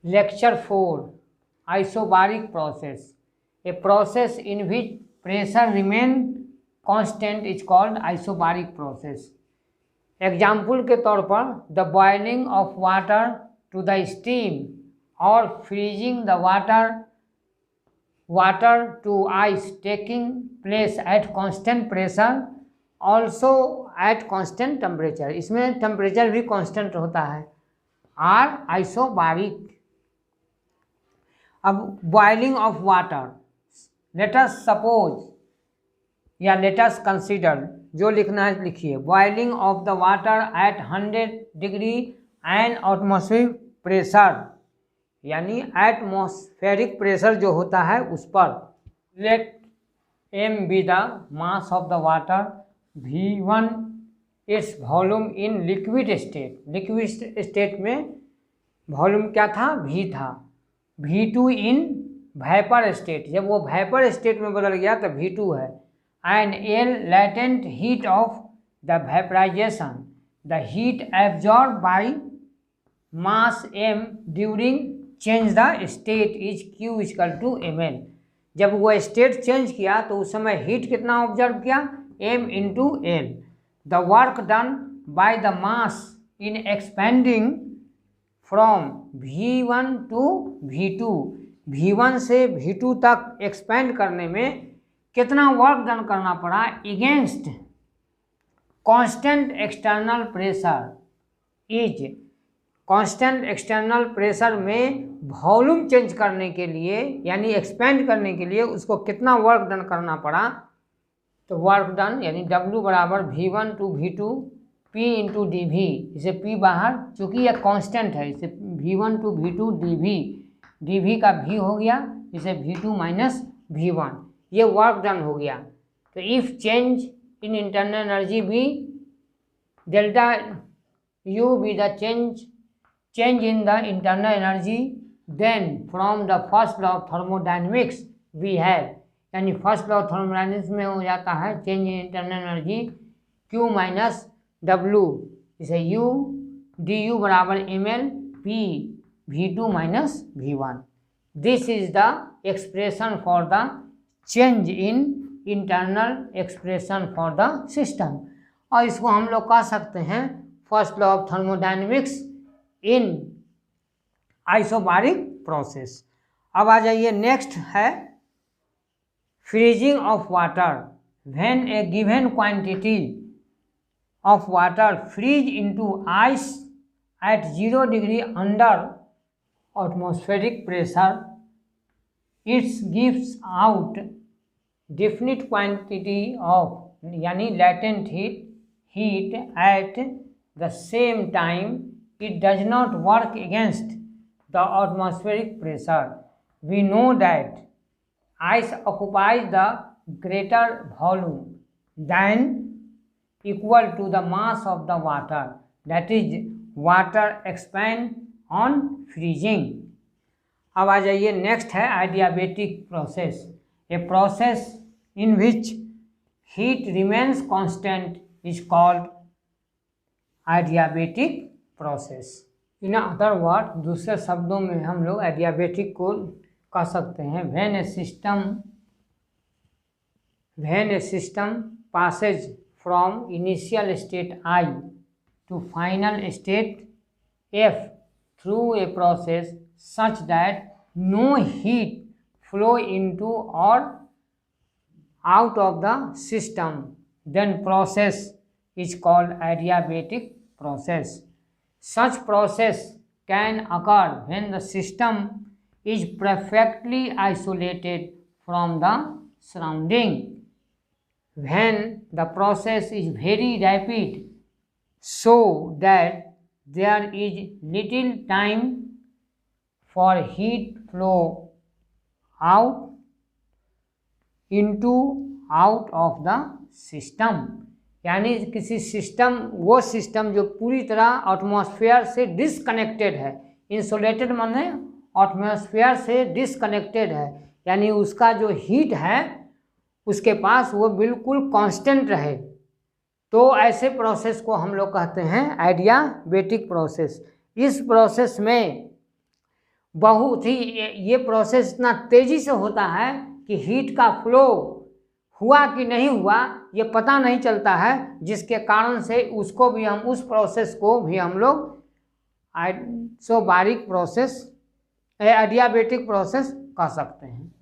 Lecture 4 Isobaric process. A process in which pressure remains constant is called isobaric process. Example के तौर पर the boiling of water to the steam और freezing the water to ice taking place at constant pressure also at constant temperature. इसमें temperature भी constant होता है, or isobaric. अब boiling of water, let us suppose या let us consider, जो लिखना है लिखिए। Boiling of the water at 100 degree and atmospheric pressure, यानी एटमॉस्फेरिक प्रेशर जो होता है उस पर। Let m be the mass of the water, v1 it's volume in liquid state. Liquid state में वॉल्यूम क्या था? v था। v2 इन वेपर स्टेट, जब वो वेपर स्टेट में बदल गया तो v2 है। and L latent heat of the vaporization, the heat absorbed by mass m during change the state is Q equal to ml। जब वो स्टेट चेंज किया तो उस समय हीट कितना ऑब्जर्व किया? m into L. The work done by the mass in expanding from v1 to v2, v1 से v2 तक एक्सपेंड करने में कितना वर्क डन करना पड़ा? Against constant external pressure is. Constant external pressure में वॉल्यूम चेंज करने के लिए यानी एक्सपेंड करने के लिए उसको कितना वर्क डन करना पड़ा? तो वर्क डन यानी W बराबर v1 to v2 P into D V. इसे P बाहर, चूँकि यह कांस्टेंट है, इसे v1 to v2 D V का v हो गया, इसे v2 माइनस v1, ये वर्क डन हो गया। तो if change in internal energy be delta U be the change in the internal energy, then from the first law of thermodynamics we have, यानी first law of thermodynamics में हो जाता है change in internal energy Q minus W, इसे U D U बराबर ml P v2 minus v1। This is the expression for the change in internal expression for the system. और इसको हम लोग कह सकते हैं first law of thermodynamics in isobaric process. अब आ जाइए, नेक्स्ट है freezing of water. When a given quantity of water freeze into ice at 0 degree under atmospheric pressure, it gives out definite quantity of यानी latent heat at the same time it does not work against the atmospheric pressure. We know that ice occupies the greater volume than equal to the mass of the water, that is water expand on freezing। अब आ जाइए, next है adiabatic process. A process in which heat remains constant is called adiabatic process. In other word, दूसरे शब्दों में हम लोग adiabatic को कह सकते हैं when a system passes from initial state I to final state F through a process such that no heat flow into or out of the system, then process is called adiabatic process. Such process can occur when the system is perfectly isolated from the surrounding, when the process is very rapid so that there is little time for heat flow out of the system। यानी किसी system, वो system जो पूरी तरह atmosphere से disconnected है, insulated माने atmosphere से डिसकनेक्टेड है, यानी उसका जो हीट है उसके पास वो बिल्कुल कांस्टेंट रहे, तो ऐसे प्रोसेस को हम लोग कहते हैं एडियाबेटिक प्रोसेस। इस प्रोसेस में बहुत ही ये प्रोसेस इतना तेज़ी से होता है कि हीट का फ्लो हुआ कि नहीं हुआ ये पता नहीं चलता है, जिसके कारण से उसको भी हम उस प्रोसेस को भी हम लोग आइसोबारिक प्रोसेस, एडियाबेटिक प्रोसेस कह सकते हैं।